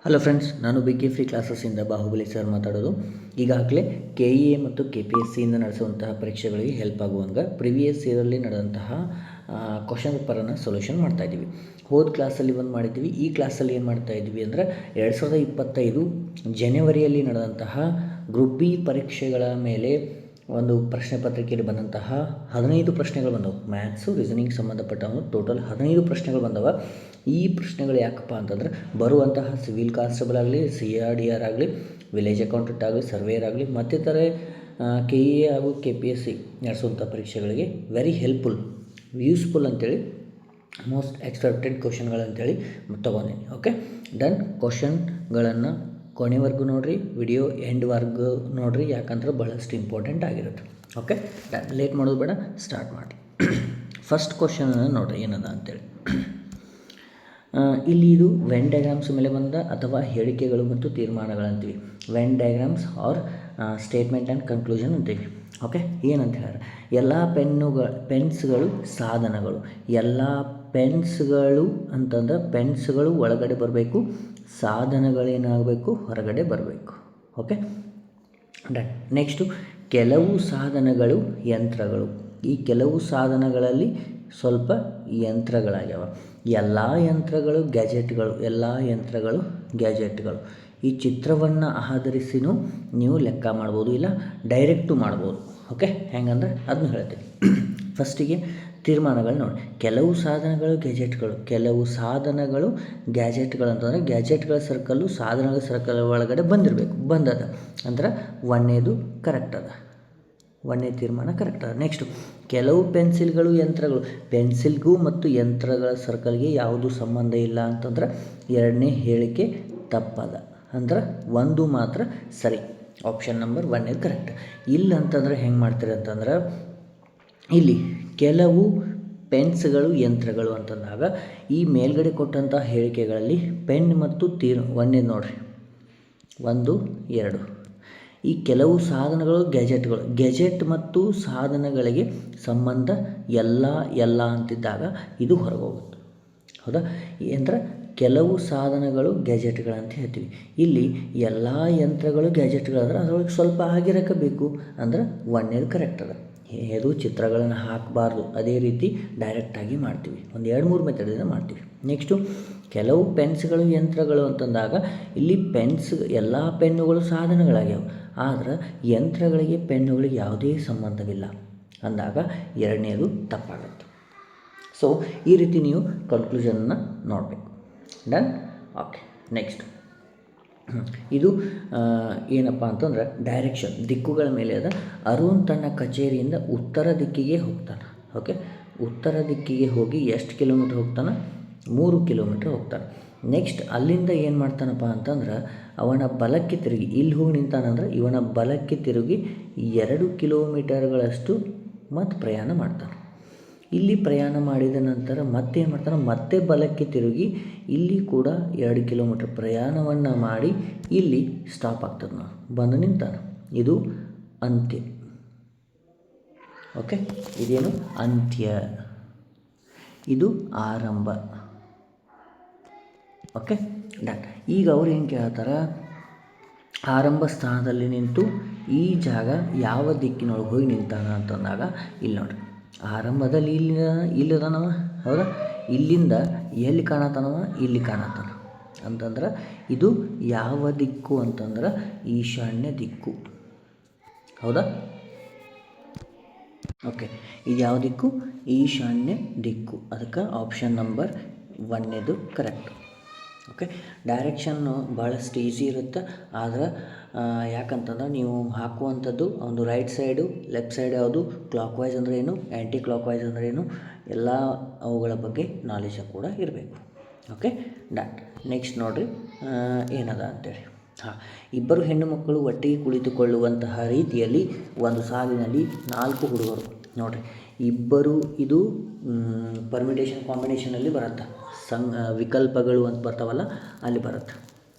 Hello friends, ನಾನು BK free ಕ್ಲಾಸಸ್ಸಿಂದ Bahubali sir ಮಾತಾಡೋದು. ಈಗಾಗಲೇ KEA ಮತ್ತು KPSC ಇಂದ ನಡೆಸುವಂತಹ ಪರೀಕ್ಷೆಗಳಿಗೆ ಹೆಲ್ಪ್ ಆಗುವಂಗೆ ಪ್ರಿವಿಯಸ್ ಇಯರಲ್ಲಿ ನಡೆದಂತಹ ಕ್ವಶನ್ ಪೇಪರನ್ನು ಸೊಲ್ಯೂಷನ್ ಮಾಡ್ತಾಯಿದ್ದೀವಿ. ಹೋದ ಕ್ಲಾಸಲ್ಲಿ ಒಂದು ಮಾಡಿದ್ದೀವಿ. ಈ ಕ್ಲಾಸಲ್ಲಿ ಏನು ಮಾಡ್ತಾಯಿದ್ವಿ ಅಂದರೆ 2025 ಜನವರಿಯಲ್ಲಿ ನಡೆದಂತಹ ಗ್ರೂಪ್ ಬಿ ಪರೀಕ್ಷೆಗಳ ಮೇಲೆ ಒಂದು ಪ್ರಶ್ನೆ ಪತ್ರಿಕೆಯಲ್ಲಿ ಬಂದಂತಹ 15 ಪ್ರಶ್ನೆಗಳು ಬಂದವು. ಮ್ಯಾಥ್ಸು ರೀಸನಿಂಗ್ ಸಂಬಂಧಪಟ್ಟವು ಟೋಟಲ್ 15 ಪ್ರಶ್ನೆಗಳು ಬಂದವ. ಈ ಪ್ರಶ್ನೆಗಳು ಯಾಕಪ್ಪ ಅಂತಂದರೆ ಬರುವಂತಹ ಸಿವಿಲ್ ಕಾನ್ಸ್ಟೇಬಲ್ ಆಗಲಿ, CRDR ಆಗಲಿ, ವಿಲೇಜ್ ಅಕೌಂಟೆಂಟ್ ಆಗಲಿ, ಸರ್ವೇಯರ್ ಆಗಲಿ, ಮತ್ತಿತರ KEA ಹಾಗೂ KPSC ನಡೆಸುವಂಥ ಪರೀಕ್ಷೆಗಳಿಗೆ ವೆರಿ ಹೆಲ್ಪ್ಫುಲ್, ಯೂಸ್ಫುಲ್ ಅಂತೇಳಿ ಮೋಸ್ಟ್ ಎಕ್ಸ್ಪೆಕ್ಟೆಡ್ ಕ್ವಶನ್ಗಳಂತೇಳಿ ತೊಗೊಂಡಿನಿ. Okay done. ಕ್ವಶನ್ಗಳನ್ನು ಕೊನೆವರೆಗೂ ನೋಡಿರಿ, ವಿಡಿಯೋ ಎಂಡ್ವರೆಗೂ ನೋಡಿರಿ, ಯಾಕಂದ್ರೆ ಭಾಳಷ್ಟು ಇಂಪಾರ್ಟೆಂಟ್ ಆಗಿರುತ್ತೆ. Okay done. ಲೇಟ್ ಮಾಡೋದು ಬೇಡ, ಸ್ಟಾರ್ಟ್ ಮಾಡಿ. ಫಸ್ಟ್ ಕ್ವಶನನ್ನು ನೋಡಿರಿ ಏನದ ಅಂತೇಳಿ. ಇಲ್ಲಿ ಇದು ವೆನ್ ಡಯಾಗ್ರಾಮ್ಸ್ ಮೇಲೆ ಬಂದ ಅಥವಾ ಹೇಳಿಕೆಗಳು ಮತ್ತು ತೀರ್ಮಾನಗಳಂತೀವಿ. Venn diagrams are statement and conclusion ಅಂತೀವಿ. ಓಕೆ ಏನಂತ ಹೇಳಿದ್ರೆ ಎಲ್ಲ ಪೆನ್ಸ್ಗಳು ಸಾಧನಗಳು. ಎಲ್ಲ ಪೆನ್ಸ್ಗಳು ಅಂತಂದ್ರೆ ಪೆನ್ಸ್ಗಳು ಒಳಗಡೆ ಬರಬೇಕು, ಸಾಧನಗಳೇನಾಗಬೇಕು ಹೊರಗಡೆ ಬರಬೇಕು. Okay done. ನೆಕ್ಸ್ಟು ಕೆಲವು ಸಾಧನಗಳು ಯಂತ್ರಗಳು. ಈ ಕೆಲವು ಸಾಧನಗಳಲ್ಲಿ ಸ್ವಲ್ಪ ಯಂತ್ರಗಳಾಗ್ಯಾವ. ಎಲ್ಲ ಯಂತ್ರಗಳು ಗ್ಯಾಜೆಟ್ಗಳು. ಎಲ್ಲ ಯಂತ್ರಗಳು ಗ್ಯಾಜೆಟ್ಗಳು. ಈ ಚಿತ್ರವನ್ನು ಆಧರಿಸಿನೂ ನೀವು ಲೆಕ್ಕ ಮಾಡ್ಬೋದು, ಇಲ್ಲ ಡೈರೆಕ್ಟು ಮಾಡ್ಬೋದು. ಓಕೆ ಹೆಂಗಂದ್ರೆ ಅದನ್ನು ಹೇಳ್ತೀನಿ. ಫಸ್ಟಿಗೆ ತೀರ್ಮಾನಗಳು ನೋಡಿ. ಕೆಲವು ಸಾಧನಗಳು ಗ್ಯಾಜೆಟ್ಗಳು. ಕೆಲವು ಸಾಧನಗಳು ಗ್ಯಾಜೆಟ್ಗಳು ಅಂತಂದರೆ ಗ್ಯಾಜೆಟ್ಗಳ ಸರ್ಕಲ್ಲು ಸಾಧನಗಳ ಸರ್ಕಲ್ ಒಳಗಡೆ ಬಂದಿರಬೇಕು, ಬಂದದ ಅಂದ್ರೆ ಒಂದನೇದು ಕರೆಕ್ಟ್ ಅದ, ಒಂದನೇ ತೀರ್ಮಾನ ಕರೆಕ್ಟ್ ಅದ. ನೆಕ್ಸ್ಟು ಕೆಲವು ಪೆನ್ಸಿಲ್ಗಳು ಯಂತ್ರಗಳು. ಪೆನ್ಸಿಲ್ಗೂ ಮತ್ತು ಯಂತ್ರಗಳ ಸರ್ಕಲ್ಗೆ ಯಾವುದು ಸಂಬಂಧ ಇಲ್ಲ ಅಂತಂದ್ರೆ ಎರಡನೇ ಹೇಳಿಕೆ ತಪ್ಪದ, ಅಂದ್ರೆ ಒಂದು ಮಾತ್ರ ಸರಿ. Option number 1 correct. ಇಲ್ಲ ಅಂತಂದ್ರೆ ಹೆಂಗೆ ಮಾಡ್ತೀರಿ ಅಂತಂದ್ರೆ ಇಲ್ಲಿ ಕೆಲವು ಪೆನ್ಸ್ಗಳು ಯಂತ್ರಗಳು ಅಂತಂದಾಗ ಈ ಮೇಲ್ಗಡೆ ಕೊಟ್ಟಂಥ ಹೇಳಿಕೆಗಳಲ್ಲಿ ಪೆನ್ ಮತ್ತು ಒಂದೇ ನೋಡಿರಿ, 1, 2. ಈ ಕೆಲವು ಸಾಧನಗಳು ಗ್ಯಾಜೆಟ್ಗಳು. ಗ್ಯಾಜೆಟ್ ಮತ್ತು ಸಾಧನಗಳಿಗೆ ಸಂಬಂಧ ಎಲ್ಲ ಅಂತಿದ್ದಾಗ ಇದು ಹೊರಗೆ ಹೋಗುತ್ತೆ. ಹೌದಾ? ಅಂದರೆ ಕೆಲವು ಸಾಧನಗಳು ಗ್ಯಾಜೆಟ್ಗಳಂತ ಹೇಳ್ತೀವಿ. ಇಲ್ಲಿ ಎಲ್ಲ ಯಂತ್ರಗಳು ಗ್ಯಾಜೆಟ್ಗಳಂದ್ರೆ ಅದರೊಳಗೆ ಸ್ವಲ್ಪ ಆಗಿರಬೇಕು, ಅಂದ್ರೆ ಒಂದೇದು ಕರೆಕ್ಟ್ ಅದ. ಅದು ಚಿತ್ರಗಳನ್ನು ಹಾಕಬಾರ್ದು, ಅದೇ ರೀತಿ ಡೈರೆಕ್ಟಾಗಿ ಮಾಡ್ತೀವಿ. ಒಂದು 2-3 ಮೆಥಡಿಂದ ಮಾಡ್ತೀವಿ. ನೆಕ್ಸ್ಟು ಕೆಲವು ಪೆನ್ಸ್ಗಳು ಯಂತ್ರಗಳು ಅಂತಂದಾಗ ಇಲ್ಲಿ ಎಲ್ಲ ಪೆನ್ನುಗಳು ಸಾಧನಗಳಾಗ್ಯಾವ, ಆದರೆ ಯಂತ್ರಗಳಿಗೆ ಪೆನ್ನುಗಳಿಗೆ ಯಾವುದೇ ಸಂಬಂಧವಿಲ್ಲ ಅಂದಾಗ ಎರಡನೇದು ತಪ್ಪಾಗುತ್ತೆ. ಸೊ ಈ ರೀತಿ ನೀವು ಕನ್ಕ್ಲೂಷನ್ನ ನೋಡಬೇಕು. ಡನ್. ಓಕೆ ನೆಕ್ಸ್ಟ್ ಇದು ಏನಪ್ಪ ಅಂತಂದ್ರೆ ಡೈರೆಕ್ಷನ್, ದಿಕ್ಕುಗಳ ಮೇಲೆ ಅದ. ಅರುಣ್ ತನ್ನ ಕಚೇರಿಯಿಂದ ಉತ್ತರ ದಿಕ್ಕಿಗೆ ಹೋಗ್ತಾನೆ. ಓಕೆ ಉತ್ತರ ದಿಕ್ಕಿಗೆ ಹೋಗಿ ಎಷ್ಟು ಕಿಲೋಮೀಟ್ರ್ ಹೋಗ್ತಾನೆ? 3 ಕಿಲೋಮೀಟ್ರ್ ಹೋಗ್ತಾನೆ. ನೆಕ್ಸ್ಟ್ ಅಲ್ಲಿಂದ ಏನು ಮಾಡ್ತಾನಪ್ಪ ಅಂತಂದ್ರೆ ಅವನ ಬಲಕ್ಕೆ ತಿರುಗಿ ಇಲ್ಲಿ ಹೋಗಿ ನಿಂತಾನಂದ್ರೆ ಇವನ ಬಲಕ್ಕೆ ತಿರುಗಿ 2 ಕಿಲೋಮೀಟರ್ಗಳಷ್ಟು ಮತ್ತು ಪ್ರಯಾಣ ಮಾಡ್ತಾನೆ. ಇಲ್ಲಿ ಪ್ರಯಾಣ ಮಾಡಿದ ನಂತರ ಮತ್ತೆ ಏನು ಮಾಡ್ತಾನೆ? ಮತ್ತೆ ಬಲಕ್ಕೆ ತಿರುಗಿ ಇಲ್ಲಿ ಕೂಡ 2 ಕಿಲೋಮೀಟ್ರ್ ಪ್ರಯಾಣವನ್ನು ಮಾಡಿ ಇಲ್ಲಿ ಸ್ಟಾಪ್ ಆಗ್ತದೆ, ನಾವು ಬಂದು ನಿಂತಾನೆ. ಇದು ಅಂತ್ಯ. ಓಕೆ ಇದೇನು? ಅಂತ್ಯ. ಇದು ಆರಂಭ. Okay done. ಈಗ ಅವ್ರು ಏನು ಕೇಳ್ತಾರೆ? ಆರಂಭ ಸ್ಥಾನದಲ್ಲಿ ನಿಂತು ಈ ಜಾಗ ಯಾವ ದಿಕ್ಕಿನೊಳಗೆ ಹೋಗಿ ನಿಂತಾನ ಅಂತಂದಾಗ ಇಲ್ಲಿ ನೋಡಿರಿ, ಆರಂಭದಲ್ಲಿ ಇಲ್ಲದನವ. ಹೌದಾ? ಇಲ್ಲಿಂದ ಎಲ್ಲಿ ಕಾಣತಾನವ? ಇಲ್ಲಿ ಕಾಣತಾನ. ಅಂತಂದ್ರೆ ಇದು ಯಾವ ದಿಕ್ಕು ಅಂತಂದ್ರೆ ಈಶಾನ್ಯ ದಿಕ್ಕು. ಹೌದಾ? ಓಕೆ ಇದು ಯಾವ ದಿಕ್ಕು? ಈಶಾನ್ಯ ದಿಕ್ಕು. ಅದಕ್ಕೆ option number 1 correct. Okay direction ಭಾಳಷ್ಟು ಈಸಿ ಇರುತ್ತೆ, ಆದರೆ ಯಾಕಂತಂದ್ರೆ ನೀವು ಹಾಕುವಂಥದ್ದು ಒಂದು ರೈಟ್ ಸೈಡು ಲೆಫ್ಟ್ ಸೈಡ್ ಯಾವುದು, ಕ್ಲಾಕ್ ವೈಸ್ ಅಂದರೆ ಏನು, ಆ್ಯಂಟಿ ಕ್ಲಾಕ್ ವೈಸ್ ಅಂದರೆ ಏನು, ಎಲ್ಲ ಅವುಗಳ ಬಗ್ಗೆ ನಾಲೆಜ್ ಕೂಡ ಇರಬೇಕು. Okay done. ನೆಕ್ಸ್ಟ್ ನೋಡಿರಿ ಏನದ ಅಂತೇಳಿ. ಇಬ್ಬರು ಹೆಣ್ಣು ಮಕ್ಕಳು ಒಟ್ಟಿಗೆ ಕುಳಿತುಕೊಳ್ಳುವಂತಹ ರೀತಿಯಲ್ಲಿ ಒಂದು ಸಾಲಿನಲ್ಲಿ 4 ಹುಡುಗರು. ನೋಡಿರಿ ಇಬ್ಬರು, ಇದು ಪರ್ಮಿಟೇಷನ್ ಕಾಂಬಿನೇಷನಲ್ಲಿ ಬರುತ್ತೆ. ವಿಕಲ್ಪಗಳು ಅಂತ ಬರ್ತಾವಲ್ಲ ಅಲ್ಲಿ ಬರುತ್ತೆ.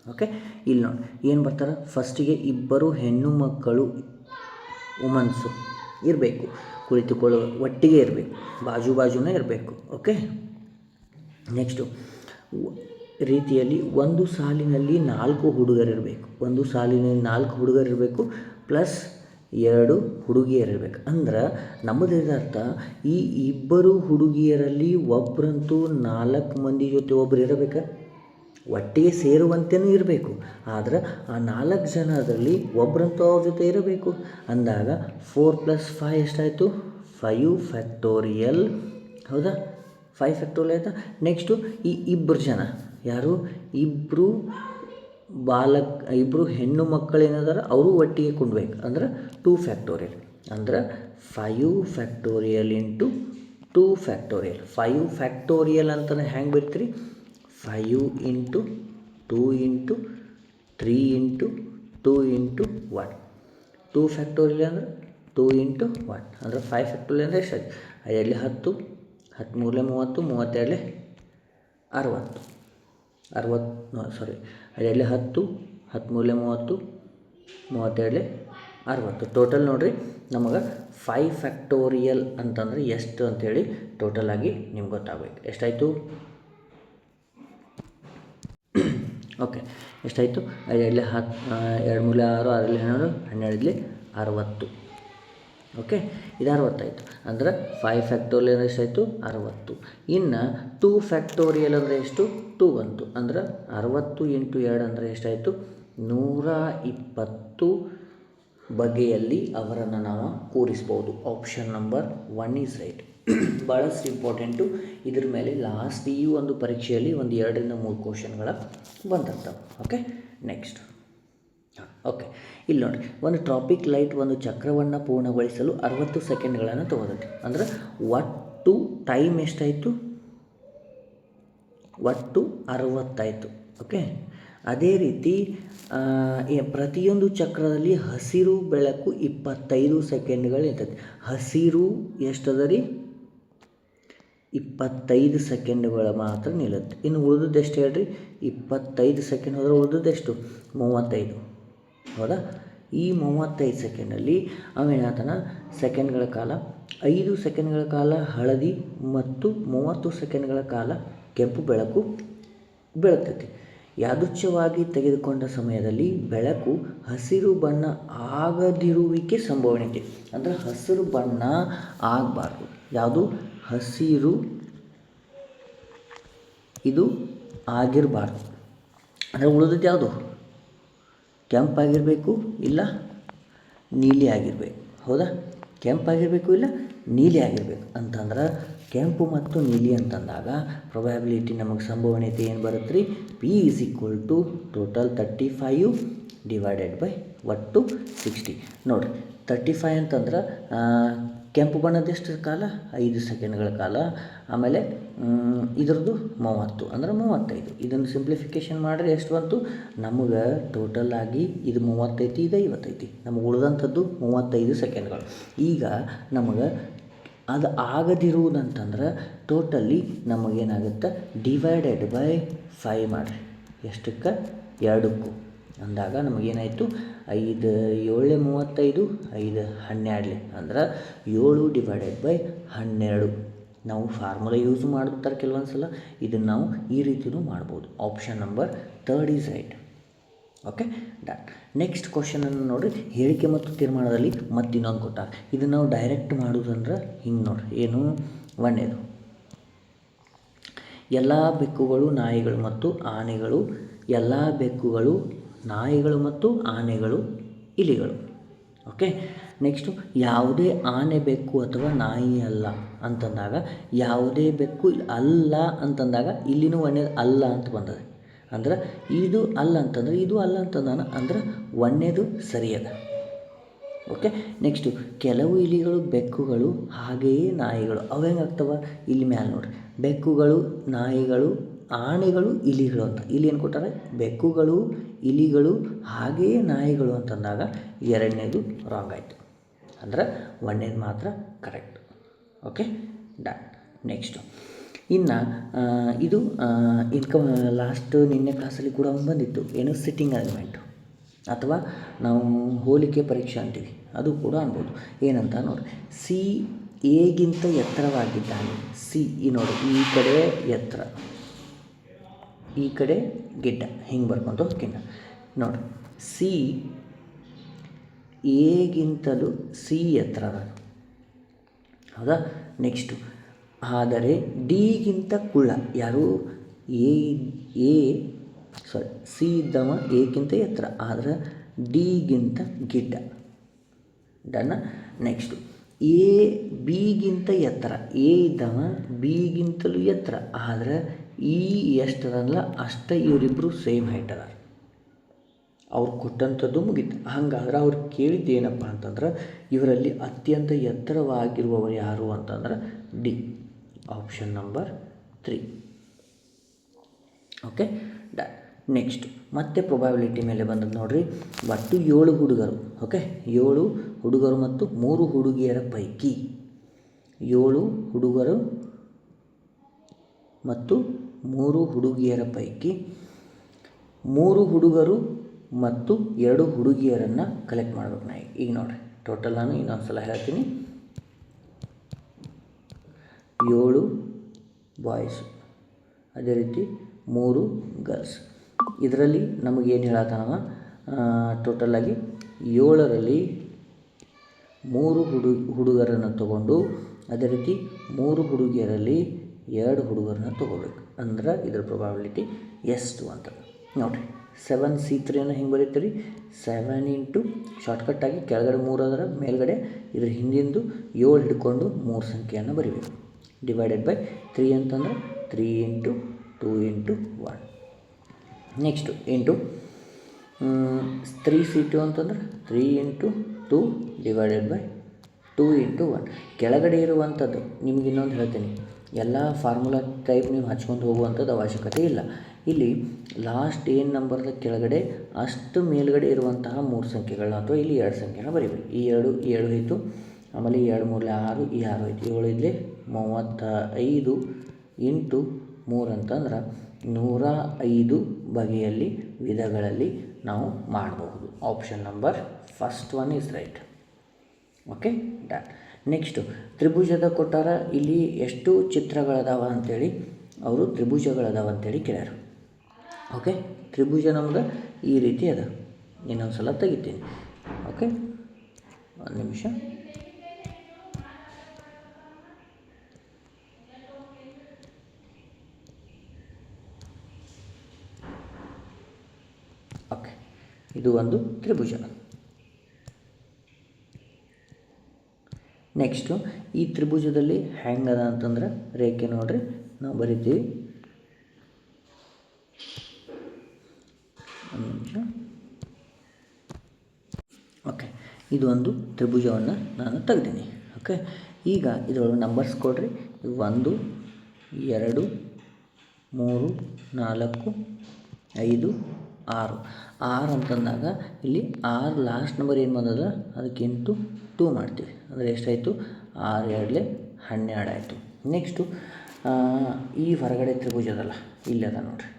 ಓಕೆ ಇಲ್ಲಿ ನೋಡಿ ಏನು ಬರ್ತಾರೆ? ಫಸ್ಟಿಗೆ ಇಬ್ಬರು ಹೆಣ್ಣು ಮಕ್ಕಳು ವುಮನ್ಸು ಇರಬೇಕು, ಕುಳಿತುಕೊಳ್ಳುವ ಒಟ್ಟಿಗೆ ಇರಬೇಕು, ಬಾಜುನೇ ಇರಬೇಕು. ಓಕೆ ನೆಕ್ಸ್ಟು ರೀತಿಯಲ್ಲಿ ಒಂದು ಸಾಲಿನಲ್ಲಿ 4 ಹುಡುಗರಿರಬೇಕು, ಒಂದು ಸಾಲಿನಲ್ಲಿ 4 ಹುಡುಗರಿರಬೇಕು ಪ್ಲಸ್ 2 ಹುಡುಗಿಯರಿರಬೇಕು. ಅಂದ್ರೆ ನಮ್ಮದು ಇದರ್ಥ ಈ ಇಬ್ಬರು ಹುಡುಗಿಯರಲ್ಲಿ ಒಬ್ಬರಂತೂ 4 ಮಂದಿ ಜೊತೆ ಒಬ್ಬರು ಇರಬೇಕು, ಒಟ್ಟಿಗೆ ಸೇರುವಂತೆಯೂ ಇರಬೇಕು. ಆದ್ರೆ ಆ 4 ಜನರಲ್ಲಿ ಒಬ್ಬರಂತೂ ಅವ್ರ ಜೊತೆ ಇರಬೇಕು. ಅಂದಾಗ 4 + 5 ಎಷ್ಟಾಯಿತು? 5 ಫ್ಯಾಕ್ಟೋರಿಯಲ್. ಹೌದಾ? 5 ಫ್ಯಾಕ್ಟೋರಿಯಲ್ ಆಯಿತಾ? ನೆಕ್ಸ್ಟು ಈ ಇಬ್ಬರು ಜನ ಯಾರು? ಇಬ್ಬರು ಹೆಣ್ಣು ಮಕ್ಕಳೇನದಾರ ಅವರು ಒಟ್ಟಿಗೆ ಕೊಂಡ್ಬೇಕು. ಅಂದ್ರೆ 2 ಫ್ಯಾಕ್ಟೋರಿಯಲ್. ಅಂದ್ರೆ 5 ಫ್ಯಾಕ್ಟೋರಿಯಲ್ ಇಂಟು 2 ಫ್ಯಾಕ್ಟೋರಿಯಲ್. 5 ಫ್ಯಾಕ್ಟೋರಿಯಲ್ ಅಂತಲೇ ಹೆಂಗೆ ಬರ್ತೀರಿ? 5 into 2 into 3 into 2 into 1. 2 factorial ಅಂದರೆ 2 ಇಂಟು 1 ಅಂದರೆ 5 ಫ್ಯಾಕ್ಟೋರಿಯಲ್ ಅಂದರೆ ಎಷ್ಟಾಯ್ತು? 5 10, 10 3 30, 32 60. 5 10, 10 3 30, 32 60. ಟೋಟಲ್ ನೋಡಿರಿ ನಮಗೆ 5 ಫ್ಯಾಕ್ಟೋರಿಯಲ್ ಅಂತಂದರೆ ಎಷ್ಟು ಅಂಥೇಳಿ ಟೋಟಲ್ ಆಗಿ ನಿಮ್ಗೆ ಗೊತ್ತಾಗಬೇಕು. ಎಷ್ಟಾಯಿತು? ಓಕೆ, ಎಷ್ಟಾಯಿತು? 5 10, 2 3 6, 6 12, 12 60. ಓಕೆ, ಇದು 60 ಆಯಿತು. ಅಂದ್ರೆ 5 ಫ್ಯಾಕ್ಟೋರಿಯಲ್ ಎಷ್ಟಾಯಿತು? 60. ಇನ್ನು 2 ಫ್ಯಾಕ್ಟೋರಿಯಲ್ ಅಂದರೆ ಎಷ್ಟು? 2 ಬಂತು. ಅಂದ್ರೆ 60 ಇಂಟು 2 ಅಂದರೆ ಎಷ್ಟಾಯಿತು? 120 ಬಗೆಯಲ್ಲಿ ಅವರನ್ನು ನಾವು ಕೂರಿಸ್ಬೋದು. Option number 1 is right. ಭಾಳಷ್ಟು ಇಂಪಾರ್ಟೆಂಟು. ಇದ್ರ ಮೇಲೆ ಲಾಸ್ಟ್ ಈ ಒಂದು ಪರೀಕ್ಷೆಯಲ್ಲಿ ಒಂದು 2 ರಿಂದ 3 ಕ್ವಶನ್ಗಳ ಬಂದಿರ್ತವೆ. Okay, next. ಓಕೆ, ಇಲ್ಲಿ ನೋಡಿ, ಒಂದು ಟ್ರಾಫಿಕ್ ಲೈಟ್ ಒಂದು ಚಕ್ರವನ್ನು ಪೂರ್ಣಗೊಳಿಸಲು 60 ಸೆಕೆಂಡ್ಗಳನ್ನು ತೊಗೊಳುತ್ತೆ. ಅಂದರೆ ಒಟ್ಟು ಟೈಮ್ ಎಷ್ಟಾಯಿತು? ಒಟ್ಟು 60 ಆಯಿತು. ಓಕೆ, ಅದೇ ರೀತಿ ಪ್ರತಿಯೊಂದು ಚಕ್ರದಲ್ಲಿ ಹಸಿರು ಬೆಳಕು 25 ಸೆಕೆಂಡ್ಗಳು ಇರ್ತೈತಿ. ಹಸಿರು ಎಷ್ಟದ ರೀ? 25 ಸೆಕೆಂಡ್ಗಳು ಮಾತ್ರ ನಿಲ್ಲುತ್ತೆ. ಇನ್ನು ಉಳಿದದ್ದು ಎಷ್ಟು ಹೇಳ್ರಿ? 25 ಸೆಕೆಂಡ್ ಹೋದರೆ ಉಳಿದದ್ದು ಎಷ್ಟು? 35. ಹೌದಾ? ಈ 35 ಸೆಕೆಂಡಲ್ಲಿ ಅವೇನಾತನ ಸೆಕೆಂಡ್ಗಳ ಕಾಲ 5 ಸೆಕೆಂಡ್ಗಳ ಕಾಲ ಹಳದಿ ಮತ್ತು 30 ಸೆಕೆಂಡ್ಗಳ ಕಾಲ ಕೆಂಪು ಬೆಳಕು ಬೆಳಗ್ತೈತಿ. ಯಾದೃಚ್ಛವಾಗಿ ತೆಗೆದುಕೊಂಡ ಸಮಯದಲ್ಲಿ ಬೆಳಕು ಹಸಿರು ಬಣ್ಣ ಆಗದಿರುವಿಕೆ ಸಂಭವನೀಯತೆ. ಅಂದರೆ ಹಸಿರು ಬಣ್ಣ ಆಗಬಾರ್ದು. ಯಾವುದು? ಹಸಿರು ಇದು ಆಗಿರಬಾರ್ದು. ಅಂದರೆ ಉಳಿದದ್ದು ಯಾವುದು? ಕೆಂಪಾಗಿರಬೇಕು, ಇಲ್ಲ ನೀಲಿ ಆಗಿರಬೇಕು. ಹೌದಾ? ಕೆಂಪಾಗಿರಬೇಕು, ಇಲ್ಲ ನೀಲಿ ಆಗಿರಬೇಕು. ಅಂತಂದ್ರೆ ಕೆಂಪು ಮತ್ತು ನೀಲಿ ಅಂತಂದಾಗ ಪ್ರೊಬ್ಯಾಬಿಲಿಟಿ ನಮಗೆ ಸಂಭವನೀಯತೆ ಏನು ಬರುತ್ತೆ ರೀ? P = ಟೋಟಲ್ 35 ಡಿವೈಡೆಡ್ ಬೈ ಒಟ್ಟು 60. ನೋಡಿರಿ, 35 ಅಂತಂದ್ರೆ ಕೆಂಪು ಬಣ್ಣದ ಎಷ್ಟು ಕಾಲ? 5 ಸೆಕೆಂಡ್ಗಳ ಕಾಲ. ಆಮೇಲೆ ಇದ್ರದ್ದು 30 ಅಂದರೆ 35. ಇದನ್ನು ಸಿಂಪ್ಲಿಫಿಕೇಷನ್ ಮಾಡಿದ್ರೆ ಎಷ್ಟು ಬಂತು? ನಮಗೆ ಟೋಟಲ್ ಆಗಿ ಇದು 30 ಐತಿ, ಇದು 50 ಐತಿ. ನಮಗೆ ಉಳಿದಂಥದ್ದು 35 ಸೆಕೆಂಡ್ಗಳು. ಈಗ ನಮಗೆ ಅದು ಆಗದಿರುವುದಂತಂದ್ರೆ ಟೋಟಲಿ ನಮಗೇನಾಗುತ್ತೆ? ಡಿವೈಡೆಡ್ ಬೈ 5 ಮಾಡಿರಿ. ಎಷ್ಟಕ್ಕೆ? 2ಕ್ಕೂ. ಅಂದಾಗ ನಮಗೇನಾಯಿತು? 5 7 35, 5 12 ಅಂದ್ರೆ 7 ಡಿವೈಡೆಡ್ ಬೈ 12. ನಾವು ಫಾರ್ಮುಲಾ ಯೂಸ್ ಮಾಡ್ತಾರೆ ಕೆಲವೊಂದು ಸಲ. ಇದನ್ನು ನಾವು ಈ ರೀತಿಯೂ ಮಾಡ್ಬೋದು. Option number 3 is right. Okay, done. Next ಕ್ವಶನನ್ನು ನೋಡಿರಿ. ಹೇಳಿಕೆ ಮತ್ತು ತೀರ್ಮಾನದಲ್ಲಿ ಮತ್ತಿನ್ನೊಂದು ಕೊಟ್ಟಾರೆ. ಇದನ್ನು ನಾವು ಡೈರೆಕ್ಟ್ ಮಾಡೋದಂದ್ರೆ ಹಿಂಗೆ ನೋಡಿರಿ. ಏನು? 1ನೇದು, ಎಲ್ಲ ಬೆಕ್ಕುಗಳು ನಾಯಿಗಳು ಮತ್ತು ಆನೆಗಳು. ಎಲ್ಲ ಬೆಕ್ಕುಗಳು ನಾಯಿಗಳು ಮತ್ತು ಆನೆಗಳು ಇಲಿಗಳು. ಓಕೆ, ನೆಕ್ಸ್ಟು ಯಾವುದೇ ಆನೆ ಬೆಕ್ಕು ಅಥವಾ ನಾಯಿ ಅಲ್ಲ ಅಂತಂದಾಗ, ಯಾವುದೇ ಬೆಕ್ಕು ಅಲ್ಲ ಅಂತಂದಾಗ ಇಲ್ಲಿನೂ 1ನೇದು ಅಲ್ಲ ಅಂತ ಬಂದದೆ. ಅಂದ್ರೆ ಇದು ಅಲ್ಲ ಅಂತಂದ್ರೆ ಇದು ಅಲ್ಲ ಅಂತಂದಾನ. ಅಂದ್ರೆ 1ನೇದು ಸರಿಯದ. ಓಕೆ, ನೆಕ್ಸ್ಟು ಕೆಲವು ಇಲಿಗಳು ಬೆಕ್ಕುಗಳು ಹಾಗೆಯೇ ನಾಯಿಗಳು. ಅವು ಹೆಂಗಾಗ್ತವೆ? ಇಲ್ಲಿ ಮ್ಯಾಲೆ ನೋಡಿರಿ, ಬೆಕ್ಕುಗಳು ನಾಯಿಗಳು ಆನೆಗಳು ಇಲಿಗಳು ಅಂತ. ಇಲ್ಲಿ ಏನು ಕೊಟ್ಟಾರೆ? ಬೆಕ್ಕುಗಳು ಇಲಿಗಳು ಹಾಗೆಯೇ ನಾಯಿಗಳು ಅಂತಂದಾಗ 2ನೇದು ರಾಂಗ್ ಆಯಿತು. ಅಂದ್ರೆ 1ನೇದು ಮಾತ್ರ ಕರೆಕ್ಟ್. Okay, done. ನೆಕ್ಸ್ಟು ಇನ್ನು ಇದು ಲಾಸ್ಟ್ ನಿನ್ನೆ ಕ್ಲಾಸಲ್ಲಿ ಕೂಡ ಒಂದು ಬಂದಿತ್ತು. ಏನು? ಸಿಟ್ಟಿಂಗ್ ಅರೇಂಜ್ಮೆಂಟು ಅಥವಾ ನಾವು ಹೋಲಿಕೆ ಪರೀಕ್ಷೆ ಅಂತೀವಿ. ಅದು ಕೂಡ ಅನ್ಬೋದು. ಏನಂತ ನೋಡಿ, ಸಿ ಎಗಿಂತ ಎತ್ತರವಾಗಿದ್ದಾನೆ. ಸಿ ನೋಡಿ, ಈ ಕಡೆ ಎತ್ತರ, ಈ ಕಡೆ ಗಿಡ್ಡ ಹಿಂಗೆ ಬರ್ಕೊಂಡು ಹೋಗ್ತೀನಿ ನೋಡಿರಿ. ಸಿ ಎಗಿಂತಲೂ ಸಿ ಎತ್ತರ ಅದ, ಹೌದಾ. ನೆಕ್ಸ್ಟು ಆದರೆ ಡಿಗಿಂತ ಕುಳ್ಳ ಯಾರು? ಎ ಸಿ ಇದ್ದವ ಎಗಿಂತ ಎತ್ತರ, ಆದರೆ ಡಿಗಿಂತ ಗಿಡ್ಡ. ಡನ್ನ. ನೆಕ್ಸ್ಟು ಎ ಬಿಗಿಂತ ಎತ್ತರ, ಎ ಇದ್ದವ ಬಿಗಿಂತಲೂ ಎತ್ತರ, ಆದರೆ ಈ ಎಷ್ಟದಲ್ಲ ಅಷ್ಟೇ ಇವರಿಬ್ಬರು ಸೇಮ್ ಹೈಟ್ ಅದ. ಅವ್ರು ಕೊಟ್ಟಂಥದ್ದು ಮುಗೀತು. ಹಂಗಾದ್ರೆ ಅವ್ರು ಕೇಳಿದ್ದು ಏನಪ್ಪ ಅಂತಂದ್ರೆ ಇವರಲ್ಲಿ ಅತ್ಯಂತ ಎತ್ತರವಾಗಿರುವವರು ಯಾರು ಅಂತಂದ್ರೆ D, option number 3. Okay done. Next ಮತ್ತೆ ಪ್ರೊಬಾಬಿಲಿಟಿ ಮೇಲೆ ಬಂದದ್ದು ನೋಡಿರಿ. ಒಟ್ಟು 7 ಹುಡುಗರು, ಓಕೆ 7 ಹುಡುಗರು ಮತ್ತು 3 ಹುಡುಗಿಯರ ಪೈಕಿ 7 ಹುಡುಗರು ಮತ್ತು 3 ಹುಡುಗಿಯರ ಪೈಕಿ 3 ಹುಡುಗರು ಮತ್ತು 2 ಹುಡುಗಿಯರನ್ನು ಕಲೆಕ್ಟ್ ಮಾಡ್ಬೇಕು. ನಾ ಈಗ ನೋಡಿರಿ ಟೋಟಲ್ ನಾನು ಇನ್ನೊಂದು ಸಲ ಹೇಳ್ತೀನಿ. 7 ಬಾಯ್ಸು, ಅದೇ ರೀತಿ 3 ಗರ್ಲ್ಸ್. ಇದರಲ್ಲಿ ನಮಗೇನು ಹೇಳತ್ತಾನವ, ಟೋಟಲಾಗಿ 7ರಲ್ಲಿ 3 ಹುಡುಗರನ್ನು ತಗೊಂಡು ಅದೇ ರೀತಿ 3 ಹುಡುಗಿಯರಲ್ಲಿ 2 ಹುಡುಗರನ್ನ ತೊಗೋಬೇಕು. ಅಂದ್ರೆ ಇದ್ರ ಪ್ರೊಬಾಬಿಲಿಟಿ ಎಷ್ಟು ಅಂತ ನೋಡಿರಿ. 7C3 ಹಿಂಗೆ ಬರೀತೀರಿ. 7 ಇಂಟು ಶಾರ್ಟ್ಕಟ್ಟಾಗಿ ಕೆಳಗಡೆ 3 ಅದರ, ಮೇಲ್ಗಡೆ ಇದ್ರ ಹಿಂದಿಂದು 7 ಹಿಡ್ಕೊಂಡು 3 ಸಂಖ್ಯೆಯನ್ನು ಬರೀಬೇಕು. ಡಿವೈಡೆಡ್ ಬೈ 3 ಅಂತಂದ್ರೆ 3 into 2 into 1. Next into 3C2 ಅಂತಂದ್ರೆ 3 ಇಂಟು 2 ಡಿವೈಡೆಡ್ ಬೈ 2 ಇಂಟು 1. ಕೆಳಗಡೆ ಇರುವಂಥದ್ದು ನಿಮ್ಗೆ ಇನ್ನೊಂದು ಹೇಳ್ತೀನಿ, ಎಲ್ಲ ಫಾರ್ಮುಲಾ ಟೈಪ್ ನೀವು ಹಚ್ಕೊಂಡು ಹೋಗುವಂಥದ್ದು ಅವಶ್ಯಕತೆ ಇಲ್ಲ. ಇಲ್ಲಿ ಲಾಸ್ಟ್ ಏನು ನಂಬರ್ದ ಕೆಳಗಡೆ ಅಷ್ಟು ಮೇಲ್ಗಡೆ ಇರುವಂತಹ 3 ಸಂಖ್ಯೆಗಳನ್ನ ಅಥವಾ ಇಲ್ಲಿ 2 ಸಂಖ್ಯೆನ ಬರೀಬೇಕು. ಈ 7 ಆಯಿತು, ಆಮೇಲೆ 2 3 6, ಈ 6 ಆಯಿತು, 7 ಇದ್ದರೆ 35 ಇಂಟು 3 ಅಂತಂದ್ರೆ 105 ಬಗೆಯಲ್ಲಿ ವಿಧಗಳಲ್ಲಿ ನಾವು ಮಾಡಬಹುದು. Option number first 1 is right. Okay done. Next ತ್ರಿಭುಜದ ಕೊಟ್ಟಾರ. ಇಲ್ಲಿ ಎಷ್ಟು ಚಿತ್ರಗಳದಾವ ಅಂಥೇಳಿ ಅವರು ತ್ರಿಭುಜಗಳದಾವ ಅಂಥೇಳಿ ಕೇಳ್ಯಾರ. ಓಕೆ ತ್ರಿಭುಜ ನಮ್ದು ಈ ರೀತಿ ಅದ. ಇನ್ನೊಂದು ಸಲ ತೆಗಿತೀನಿ. ಓಕೆ ಒಂದು ನಿಮಿಷ. ಓಕೆ ಇದು ಒಂದು ತ್ರಿಭುಜ. ನೆಕ್ಸ್ಟು ಈ ತ್ರಿಭುಜದಲ್ಲಿ ಹೆಂಗದ ಅಂತಂದ್ರೆ ರೇಖೆ ನೋಡ್ರಿ ನಾವು ಬರಿತೀವಿ. ಒಂದು ನಿಮಿಷ. ಓಕೆ ಇದು ಒಂದು ತ್ರಿಭುಜವನ್ನು ನಾನು ತೆಗ್ದೀನಿ. ಓಕೆ ಈಗ ಇದರೊಳಗೆ ನಂಬರ್ಸ್ ಕೊಡ್ರಿ. 1 2 3 4 5 6 ಅಂತಂದಾಗ ಇಲ್ಲಿ 6 ಲಾಸ್ಟ್ ನಂಬರ್ ಏನು ಬಂದದ ಅದಕ್ಕೆ ಇಂಟು 2 ಮಾಡ್ತೀವಿ. ಅಂದರೆ ಎಷ್ಟಾಯಿತು? 6 2 12 ಆಯಿತು. ನೆಕ್ಸ್ಟು ಈ ಹೊರಗಡೆ ತ್ರಿಭುಜದಲ್ಲ ಇಲ್ಲದ ನೋಡಿರಿ,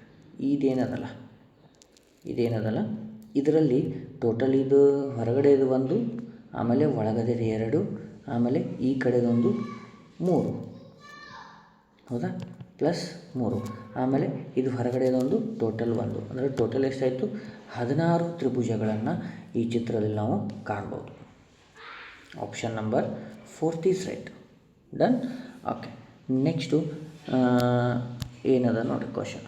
ಇದೇನದಲ್ಲ ಇದರಲ್ಲಿ ಟೋಟಲ್ ಇದು ಹೊರಗಡೆದು 1, ಆಮೇಲೆ ಒಳಗಡೆ 2, ಆಮೇಲೆ ಈ ಕಡೆದೊಂದು 3, ಹೌದಾ, ಪ್ಲಸ್ 3, ಆಮೇಲೆ ಇದು ಹೊರಗಡೆದೊಂದು ಟೋಟಲ್ 1. ಅಂದರೆ ಟೋಟಲ್ ಎಷ್ಟಾಯಿತು? 16 ತ್ರಿಭುಜಗಳನ್ನು ಈ ಚಿತ್ರದಲ್ಲಿ ನಾವು ಕಾಣ್ಬೋದು. Option number 4 is right. Done. Okay next ಏನದ ನೋಡಿರಿ ಕ್ವಶನ್.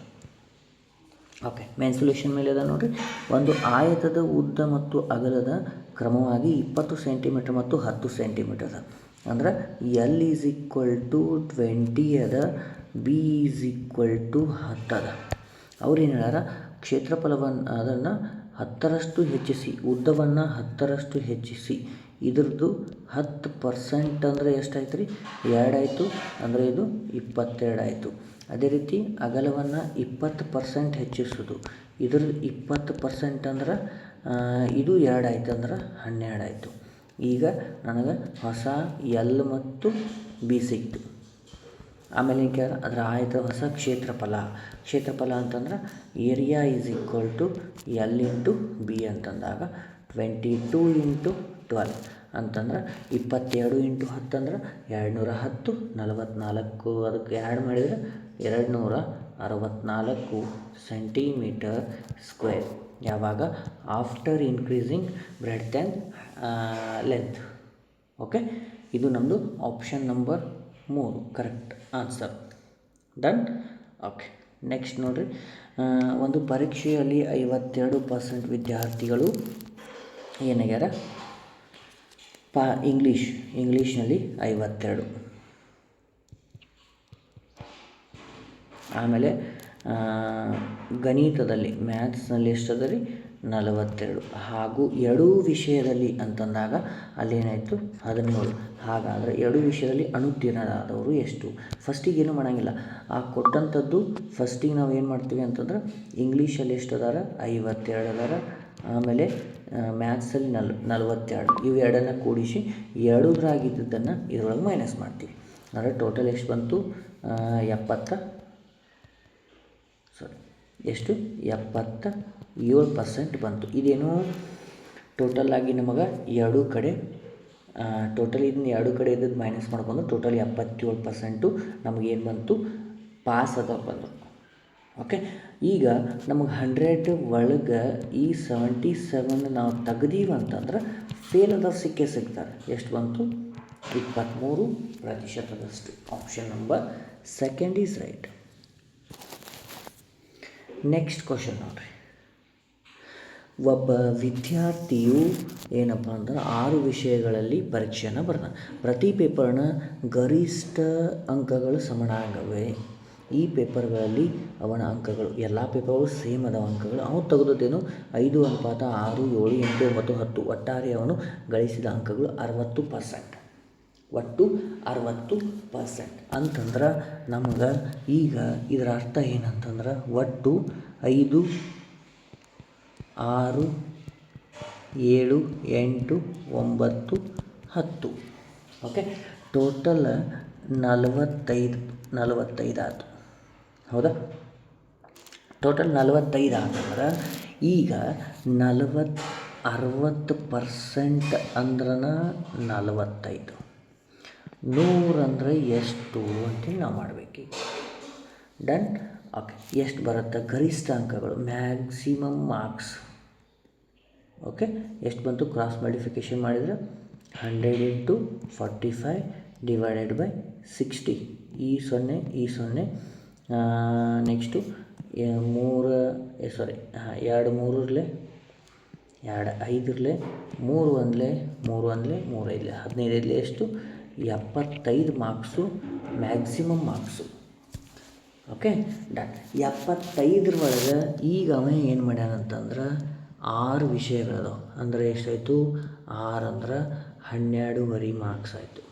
ಓಕೆ ಮೇನ್ ಸೊಲ್ಯೂಷನ್ ಮೇಲೆ ಅದ ನೋಡಿರಿ. ಒಂದು ಆಯತದ ಉದ್ದ ಮತ್ತು ಅಗಲದ ಕ್ರಮವಾಗಿ 20 ಸೆಂಟಿಮೀಟರ್ ಮತ್ತು 10 ಸೆಂಟಿಮೀಟರ್ ಅದ. ಅಂದ್ರೆ L ಈಸ್ ಈಕ್ವಲ್ ಟು 20 ಅದ, B ಈಸ್ ಈಕ್ವಲ್ ಟು 10 ಅದ. ಅವ್ರೇನು ಹೇಳ್ಯಾರ? ಕ್ಷೇತ್ರಫಲವನ್ನು ಅದನ್ನು 10ರಷ್ಟು ಹೆಚ್ಚಿಸಿ, ಉದ್ದವನ್ನು 10ರಷ್ಟು ಹೆಚ್ಚಿಸಿ. ಇದ್ರದ್ದು 10% ಅಂದರೆ ಎಷ್ಟಾಯ್ತು ರೀ? 2 ಆಯಿತು. ಅಂದರೆ ಇದು 22 ಆಯಿತು. ಅದೇ ರೀತಿ ಅಗಲವನ್ನು 20% ಹೆಚ್ಚಿಸೋದು. ಇದ್ರದ್ದು 20% ಅಂದ್ರೆ ಇದು 2 ಆಯ್ತು, ಅಂದ್ರೆ 12 ಆಯಿತು. ಈಗ ನನಗೆ ಹೊಸ L ಮತ್ತು B ಸಿಕ್ತು. ಆಮೇಲೆ ಏನು ಅದರ ಆಯತ ಹೊಸ ಕ್ಷೇತ್ರಫಲ ಅಂತಂದ್ರೆ area is equal to L into B ಅಂತಂದಾಗ 22 ಇಂಟು 12 ಅಂತಂದ್ರೆ 22 ಇಂಟು 10 ಅಂದ್ರೆ 210, 44 ಅದಕ್ಕೆ ಆ್ಯಡ್ ಮಾಡಿದರೆ 260 64 ಸೆಂಟಿಮೀಟರ್ ಸ್ಕ್ವೇರ್. ಯಾವಾಗ? After increasing breadth and length. Okay, ಇದು ನಮ್ಮದು option number 3 correct answer. Done. Okay, next ನೋಡಿರಿ, ಒಂದು ಪರೀಕ್ಷೆಯಲ್ಲಿ 52% ವಿದ್ಯಾರ್ಥಿಗಳು ಏನಾಗ್ಯಾರ? ಇಂಗ್ಲೀಷ್ನಲ್ಲಿ 52, ಆಮೇಲೆ ಗಣಿತದಲ್ಲಿ ಮ್ಯಾಥ್ಸ್ನಲ್ಲಿ ಎಷ್ಟದ ರೀ? 42, ಹಾಗೂ ಎರಡೂ ವಿಷಯದಲ್ಲಿ ಅಂತಂದಾಗ ಅಲ್ಲೇನಾಯಿತು? 17. ಹಾಗಾದರೆ ಎರಡೂ ವಿಷಯದಲ್ಲಿ ಅನುತ್ತೀರ್ಣರಾದವರು ಎಷ್ಟು? ಫಸ್ಟಿಗೆ ಏನು ಮಾಡೋಂಗಿಲ್ಲ, ಆ ಕೊಟ್ಟಂಥದ್ದು ಫಸ್ಟಿಗೆ ನಾವು ಏನು ಮಾಡ್ತೀವಿ ಅಂತಂದ್ರೆ ಇಂಗ್ಲೀಷಲ್ಲಿ ಎಷ್ಟು ಅದಾರ? 52 ಅದಾರ. ಆಮೇಲೆ ಮ್ಯಾಥ್ಸಲ್ಲಿ 42. ಇವು ಎರಡನ್ನು ಕೂಡಿಸಿ ಎರಡೂದ್ರಾಗಿದ್ದನ್ನು ಇದರೊಳಗೆ ಮೈನಸ್ ಮಾಡ್ತೀವಿ. ಅಂದರೆ ಟೋಟಲ್ ಎಷ್ಟು ಬಂತು? 77% ಬಂತು. ಇದೇನು ಟೋಟಲಾಗಿ ನಮಗೆ ಎರಡೂ ಕಡೆ ಟೋಟಲ್ ಇದನ್ನ ಎರಡೂ ಕಡೆ ಇದ್ದದ್ದು ಮೈನಸ್ ಮಾಡ್ಕೊಂಡು ಟೋಟಲ್ 77% ನಮಗೇನು ಬಂತು? ಪಾಸ್ ಆದವ್ರು ಬಂದರು. ಓಕೆ, ಈಗ ನಮಗೆ 100 ಒಳಗೆ ಈ 77 ನಾವು ತೆಗ್ದೀವಿ ಅಂತಂದ್ರೆ ಫೇಲ್ ಆದವ್ರು ಸಿಗ್ತಾರೆ. ಎಷ್ಟು ಬಂತು? 23%. Option number 2 is right. Next question ನೋಡಿರಿ, ಒಬ್ಬ ವಿದ್ಯಾರ್ಥಿಯು ಏನಪ್ಪ ಅಂದ್ರೆ 6 ವಿಷಯಗಳಲ್ಲಿ ಪರೀಕ್ಷೆಯನ್ನು ಬರ್ತಾನೆ. ಪ್ರತಿ ಪೇಪರ್ನ ಗರಿಷ್ಠ ಅಂಕಗಳು ಸಮನಾಗವೆ. ಈ ಪೇಪರ್ಗಳಲ್ಲಿ ಅವನ ಅಂಕಗಳು, ಎಲ್ಲ ಪೇಪರ್ಗಳು ಸೇಮ್ ಅದಾವ ಅಂಕಗಳು. ಅವನು ತೆಗೆದದ್ದೇನು 5:6, 7, 8, 9, 10. ಒಟ್ಟಾರೆ ಅವನು ಗಳಿಸಿದ ಅಂಕಗಳು 60%. ಒಟ್ಟು 60% ಅಂತಂದ್ರೆ ನಮಗೆ ಈಗ ಇದರ ಅರ್ಥ ಏನಂತಂದ್ರೆ ಒಟ್ಟು 5, 6, 7, 8, 9, 10. ಓಕೆ, ಟೋಟಲ್ 45 ಆಯಿತು. ಹೌದಾ? ಟೋಟಲ್ 45 ಅಂತಂದ್ರೆ ಈಗ 60% ಅಂದ್ರೆ 45. 100 ಅಂದರೆ ಎಷ್ಟು ಅಂತೇಳಿ ನಾವು ಮಾಡಬೇಕು. ಡನ್. ಓಕೆ, ಎಷ್ಟು ಬರುತ್ತೆ? ಗರಿಷ್ಠ ಅಂಕಗಳು, ಮ್ಯಾಕ್ಸಿಮಮ್ ಮಾರ್ಕ್ಸ್. ಓಕೆ, ಎಷ್ಟು ಬಂತು? ಕ್ರಾಸ್ ಮಲ್ಟಿಫಿಕೇಷನ್ ಮಾಡಿದರೆ 100 × 45 / 60. ಈ 0 ನೆಕ್ಸ್ಟು 2 3 2 5 3 1 3 1 3 5 15 ಎಷ್ಟು? 75 marks maximum marks. Okay, done. 75 ಒಳಗೆ ಈಗ ಅವ ಏನು ಮಾಡ್ಯಾನಂತಂದ್ರೆ 6 ವಿಷಯಗಳದಾವ. ಅಂದರೆ ಎಷ್ಟಾಯಿತು? 6 ಅಂದ್ರೆ 12.5 ಮಾರ್ಕ್ಸ್ ಆಯಿತು.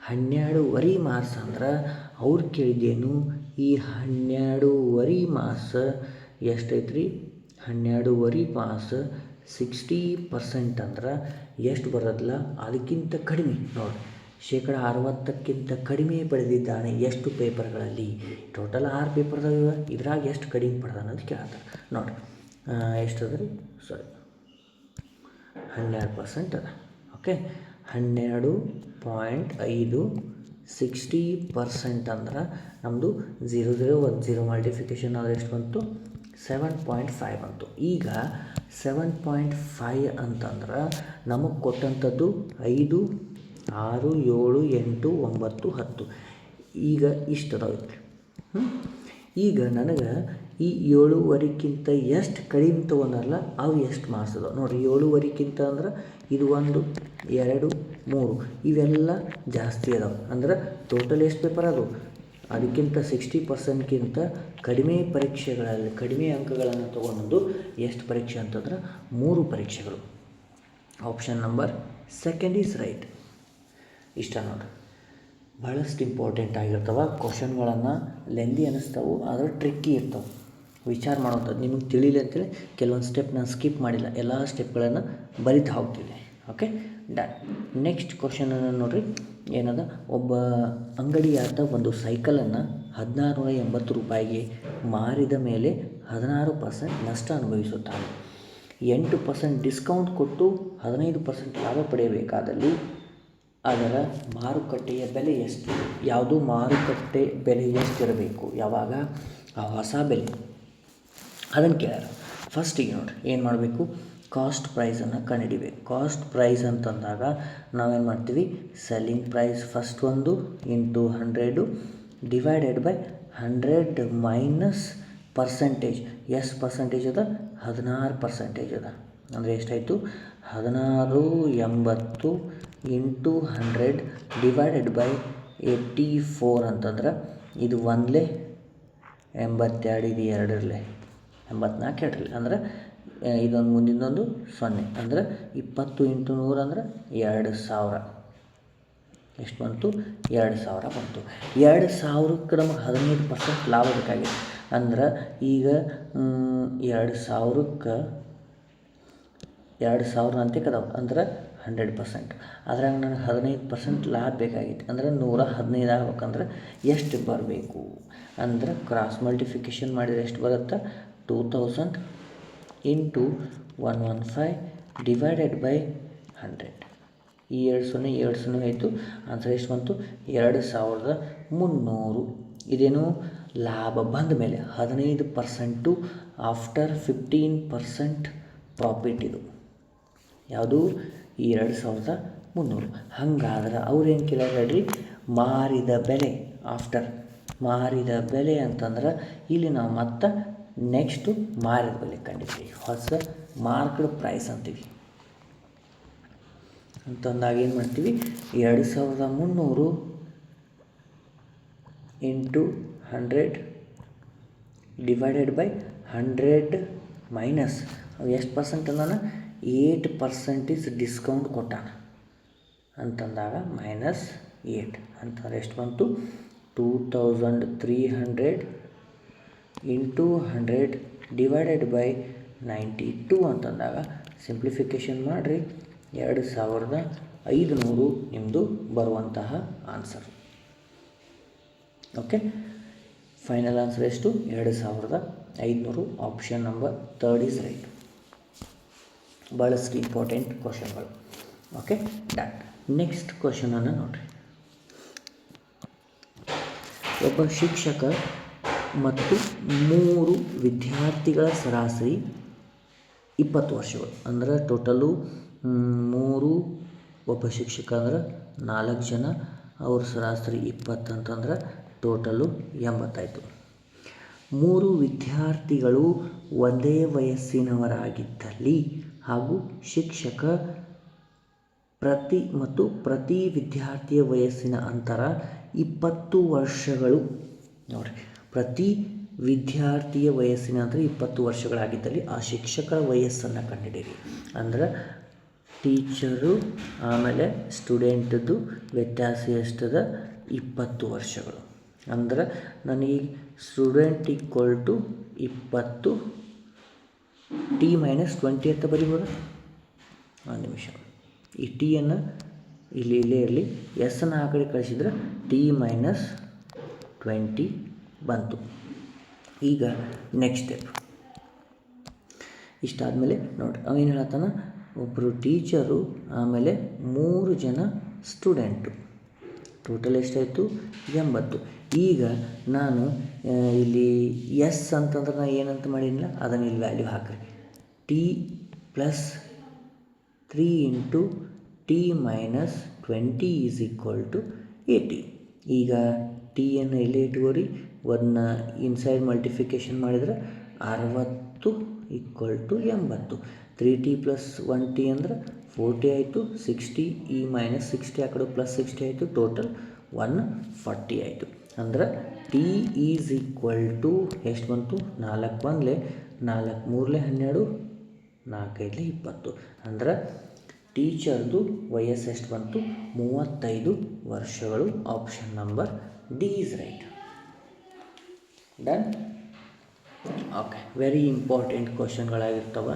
12.5 ಮಾರ್ಕ್ಸ್ ಅಂದ್ರೆ ಅವ್ರು ಕೇಳಿದ್ದೇನು? ಈ 12.5 ಮಾರ್ಕ್ಸ್ ಎಷ್ಟೈತ್ರಿ? 12.5 ಮಾರ್ಕ್ಸ್ 60% ಅಂದ್ರೆ ಎಷ್ಟು ಬರೋದಿಲ್ಲ? ಅದಕ್ಕಿಂತ ಕಡಿಮೆ ನೋಡಿ, 60% ಕಡಿಮೆ ಪಡೆದಿದ್ದಾನೆ. ಎಷ್ಟು ಪೇಪರ್ಗಳಲ್ಲಿ? ಟೋಟಲ್ 6 ಪೇಪರ್ದಾವ. ಇದ್ರಾಗ ಎಷ್ಟು ಕಡಿಮೆ ಪಡೆದಾನ ಅಂತ ಕೇಳ್ತಾರೆ. ನೋಡಿ ಎಷ್ಟದ ರೀ? 12% ಅದ. ಓಕೆ, 12.5 60% ಅಂದ್ರೆ ನಮ್ಮದು 0 0 1 0 ಮಲ್ಟಿಫಿಕೇಷನ್ ಆದರೆ ಎಷ್ಟು ಬಂತು? 7.5 ಬಂತು. ಈಗ 7.5 ಅಂತಂದ್ರೆ ನಮಗೆ ಕೊಟ್ಟಂಥದ್ದು 5, 6, 7, 8, 9, 10. ಈಗ ಇಷ್ಟು ಅದಾವೈತ್ರಿ. ಈಗ ನನಗೆ ಈ 7.5ಕ್ಕಿಂತ ಎಷ್ಟು ಕಡಿಮೆ ತೊಗೊಂಡಾರಲ್ಲ ಅವು ಎಷ್ಟು ಮಾರ್ಕ್ಸ್ ಅದಾವೆ ನೋಡಿರಿ. 7.5ಕ್ಕಿಂತ ಅಂದ್ರೆ ಇದು 1, 2, 3 ಇವೆಲ್ಲ ಜಾಸ್ತಿ ಅದಾವೆ. ಅಂದ್ರೆ ಟೋಟಲ್ ಎಷ್ಟು ಪೇಪರ್ ಅದು? ಅದಕ್ಕಿಂತ 60%ಕ್ಕಿಂತ ಕಡಿಮೆ ಪರೀಕ್ಷೆಗಳಲ್ಲಿ ಕಡಿಮೆ ಅಂಕಗಳನ್ನು ತೊಗೊಂಡು ಎಷ್ಟು ಪರೀಕ್ಷೆ ಅಂತಂದ್ರೆ 3 ಪರೀಕ್ಷೆಗಳು. Option number 2 is right. ಇಷ್ಟ ನೋಡಿರಿ, ಭಾಳಷ್ಟು ಇಂಪಾರ್ಟೆಂಟ್ ಆಗಿರ್ತವೆ ಕ್ವಶನ್ಗಳನ್ನು. ಲೆಂದಿ ಅನ್ನಿಸ್ತಾವೆ, ಆದರೆ ಟ್ರಿಕ್ಕಿ ಇರ್ತವೆ. ವಿಚಾರ ಮಾಡೋಂಥದ್ದು ನಿಮಗೆ ತಿಳಿಲಿ ಅಂತೇಳಿ ಕೆಲವೊಂದು ಸ್ಟೆಪ್ ನಾನು ಸ್ಕಿಪ್ ಮಾಡಿಲ್ಲ, ಎಲ್ಲ ಸ್ಟೆಪ್ಗಳನ್ನು ಬರಿತಾ ಹೋಗ್ತೀನಿ. Okay, done. ನೆಕ್ಸ್ಟ್ ಕ್ವಶನನ್ನು ನೋಡಿರಿ, ಏನದ? ಒಬ್ಬ ಅಂಗಡಿಯಾತ ಒಂದು ಸೈಕಲನ್ನು 1680 ರೂಪಾಯಿಗೆ ಮಾರಿದ ಮೇಲೆ 16% ನಷ್ಟ ಅನುಭವಿಸುತ್ತಾನೆ. 8% ಡಿಸ್ಕೌಂಟ್ ಕೊಟ್ಟು 15% ಲಾಭ ಪಡೆಯಬೇಕಾದಲ್ಲಿ ಅದರ ಮಾರುಕಟ್ಟೆಯ ಬೆಲೆ ಎಷ್ಟು, ಯಾವುದು ಮಾರುಕಟ್ಟೆ ಬೆಲೆ ಎಷ್ಟಿರಬೇಕು, ಯಾವಾಗ ಆ ಹೊಸ ಬೆಲೆ ಅದನ್ನು ಕೇಳ್ಯಾರ. ಫಸ್ಟಿಗೆ ನೋಡಿರಿ ಏನು ಮಾಡಬೇಕು, ಕಾಸ್ಟ್ ಪ್ರೈಸನ್ನು ಕಂಡುಹಿಡಿಬೇಕು. ಕಾಸ್ಟ್ ಪ್ರೈಸ್ ಅಂತಂದಾಗ ನಾವೇನು ಮಾಡ್ತೀವಿ, ಸೆಲ್ಲಿಂಗ್ ಪ್ರೈಸ್ ಫಸ್ಟ್ ಒಂದು into 100 divided by 100 minus percentage. ಎಷ್ಟು ಪರ್ಸೆಂಟೇಜ್ ಅದ, 16% ಅದ. ಅಂದರೆ ಎಷ್ಟಾಯಿತು, 1680 ಇಂಟು 100 ಡಿವೈಡೆಡ್ ಬೈ 84 ಅಂತಂದ್ರೆ ಇದು 1 82, ಇದು 2 84 2 ಅಂದ್ರೆ ಇದೊಂದು ಮುಂದಿಂದೊಂದು 0 ಅಂದ್ರೆ 20 ಇಂಟು 100 ಅಂದ್ರೆ 2000. ಎಷ್ಟು ಬಂತು, 2000 ಬಂತು. 2000ಕ್ಕೆ ನಮಗೆ 15% ಲಾಭ ಬೇಕಾಗಿದೆ. ಅಂದ್ರೆ ಈಗ 2000ಕ್ಕೆ 2000 ಅಂತ್ಯಕ್ಕೆ ಅದಾವೆ ಅಂದ್ರೆ 100%. ಅದ್ರಾಗ ನನಗೆ 15% ಲಾಭ ಬೇಕಾಗಿತ್ತು. ಅಂದ್ರೆ 115 ಆಗ್ಬೇಕಂದ್ರೆ ಎಷ್ಟು ಬರಬೇಕು ಅಂದ್ರೆ ಕ್ರಾಸ್ ಮಲ್ಟಿಫಿಕೇಷನ್ ಮಾಡಿದರೆ ಎಷ್ಟು ಬರುತ್ತೆ, 2000 ಇಂಟು 115 ಡಿವೈಡೆಡ್ ಬೈ 100. ಈ 20 ಆಯಿತು. ಆನ್ಸರ್ ಎಷ್ಟು ಬಂತು, 2300. ಇದೇನು ಲಾಭ ಬಂದ ಮೇಲೆ 15% ಆಫ್ಟರ್ 15% ಪ್ರಾಫಿಟ್. ಇದು ಯಾವುದು, ಈ 2300. ಹಾಗಾದ್ರೆ ಅವ್ರೇನು ಕೇಳ್ಯಾರ ಹೇಳ್ರಿ, ಮಾರಿದ ಬೆಲೆ ಆಫ್ಟರ್. ಮಾರಿದ ಬೆಲೆ ಅಂತಂದ್ರೆ ಇಲ್ಲಿ ನಾವು ಮತ್ತೆ ನೆಕ್ಸ್ಟು ಮಾರಿದ ಬೆಲೆ ಕಂಡಿದ್ದೀವಿ, ಹೊಸ ಮಾರ್ಕ್ಡ್ ಪ್ರೈಸ್ ಅಂತೀವಿ. ಅಂತಂದಾಗ ಏನು ಮಾಡ್ತೀವಿ, 2300 ಇಂಟು 100 ಡಿವೈಡೆಡ್ ಬೈ 100 ಮೈನಸ್ ಎಷ್ಟು ಪರ್ಸೆಂಟ್ ಅಂದಾನ, 8% ಡಿಸ್ಕೌಂಟ್ ಕೊಟ್ಟಾನ ಅಂತಂದಾಗ ಮೈನಸ್ 8 ಅಂತಂದ್ರೆ ಎಷ್ಟು ಬಂತು, 2300 ಇಂಟು 100 ಡಿವೈಡೆಡ್ ಬೈ 92 ಅಂತಂದಾಗ ಸಿಂಪ್ಲಿಫಿಕೇಷನ್ ಮಾಡಿರಿ 2500 ನಿಮ್ಮದು ಬರುವಂತಹ ಆನ್ಸರ್. ಓಕೆ, ಫೈನಲ್ ಆನ್ಸರ್ ಎಷ್ಟು, 2500. Option number 3 is right. ಭಾಳಷ್ಟು ಇಂಪಾರ್ಟೆಂಟ್ ಕ್ವಶನ್ಗಳು. Okay, done. ನೆಕ್ಸ್ಟ್ ಕ್ವಶನನ್ನು ನೋಡಿರಿ. ಒಬ್ಬ ಶಿಕ್ಷಕ ಮತ್ತು 3 ವಿದ್ಯಾರ್ಥಿಗಳ ಸರಾಸರಿ 20 ವರ್ಷಗಳು. ಅಂದ್ರೆ ಟೋಟಲು 3, ಒಬ್ಬ ಶಿಕ್ಷಕ ಅಂದ್ರೆ 4 ಜನ, ಅವ್ರ ಸರಾಸರಿ 20 ಅಂತಂದ್ರೆ ಟೋಟಲು 80 ಆಯಿತು. 3 ವಿದ್ಯಾರ್ಥಿಗಳು ಒಂದೇ ವಯಸ್ಸಿನವರಾಗಿದ್ದಲ್ಲಿ ಹಾಗೂ ಶಿಕ್ಷಕ ಪ್ರತಿ ವಿದ್ಯಾರ್ಥಿಯ ವಯಸ್ಸಿನ ಅಂತರ 20 ವರ್ಷಗಳು. ನೋಡಿರಿ, ಪ್ರತಿ ವಿದ್ಯಾರ್ಥಿಯ ವಯಸ್ಸಿನ ಅಂತರ 20 ವರ್ಷಗಳಾಗಿದ್ದಲ್ಲಿ ಆ ಶಿಕ್ಷಕರ ವಯಸ್ಸನ್ನು ಕಂಡುಹಿಡಿಯಿರಿ. ಅಂದ್ರೆ ಟೀಚರು ಆಮೇಲೆ ಸ್ಟೂಡೆಂಟದ್ದು ವ್ಯತ್ಯಾಸ ಎಷ್ಟದ, 20 ವರ್ಷಗಳು. ಅಂದ್ರೆ ನನಗೆ ಸ್ಟೂಡೆಂಟ್ ಈಕ್ವಲ್ ಟು 20 t - 20 ಅಂತ ಬರಿಬೋದ. ಒಂದು ನಿಮಿಷ, ಈ ಟಿಯನ್ನು ಇಲ್ಲೇ ಇರಲಿ, ಎಸ್ಸನ್ನು ಆ ಕಡೆ ಕಳಿಸಿದ್ರೆ t - 20 ಬಂತು. ಈಗ ನೆಕ್ಸ್ಟ್ ಸ್ಟೆಪ್ ಇಷ್ಟಾದಮೇಲೆ ನೋಡಿ ಅವೇನು ಹೇಳತ್ತಾನ, ಒಬ್ಬರು ಟೀಚರು ಆಮೇಲೆ 3 ಜನ ಸ್ಟೂಡೆಂಟು, ಟೋಟಲ್ ಎಷ್ಟಾಯಿತು, 80. ಈಗ ನಾನು ಇಲ್ಲಿ ಎಸ್ ಅಂತಂದ್ರೆ ನಾನು ಏನಂತ ಮಾಡಿಲ್ಲ ಅದನ್ನು ಇಲ್ಲಿ ವ್ಯಾಲ್ಯೂ ಹಾಕ್ರಿ. t + 3 into t - 20 is equal to 80. ಈಗ ಟಿಯನ್ನು ಇಲ್ಲೇ ಇಟ್ಕೋರಿ, ಒಂದು ಇನ್ಸೈಡ್ ಮಲ್ಟಿಫಿಕೇಷನ್ ಮಾಡಿದರೆ 60 ಈಕ್ವಲ್ ಟು 80. 3t + 1t ಅಂದ್ರೆ 40 ಆಯಿತು. 60 ಈ -60 ಆ ಕಡೆ +60 ಆಯಿತು. ಟೋಟಲ್ 140 ಆಯಿತು. ಅಂದ್ರೆ t ಈಸ್ ಈಕ್ವಲ್ ಟು ಎಷ್ಟು ಬಂತು, 4 1 4 3 12 4 5 20. ಅಂದ್ರೆ ಟೀಚರ್ದು ವಯಸ್ಸು ಎಷ್ಟು ಬಂತು, 35 ವರ್ಷಗಳು. Option number D is right. Done. Okay, very important ಕ್ವಶನ್ಗಳಾಗಿರ್ತವೆ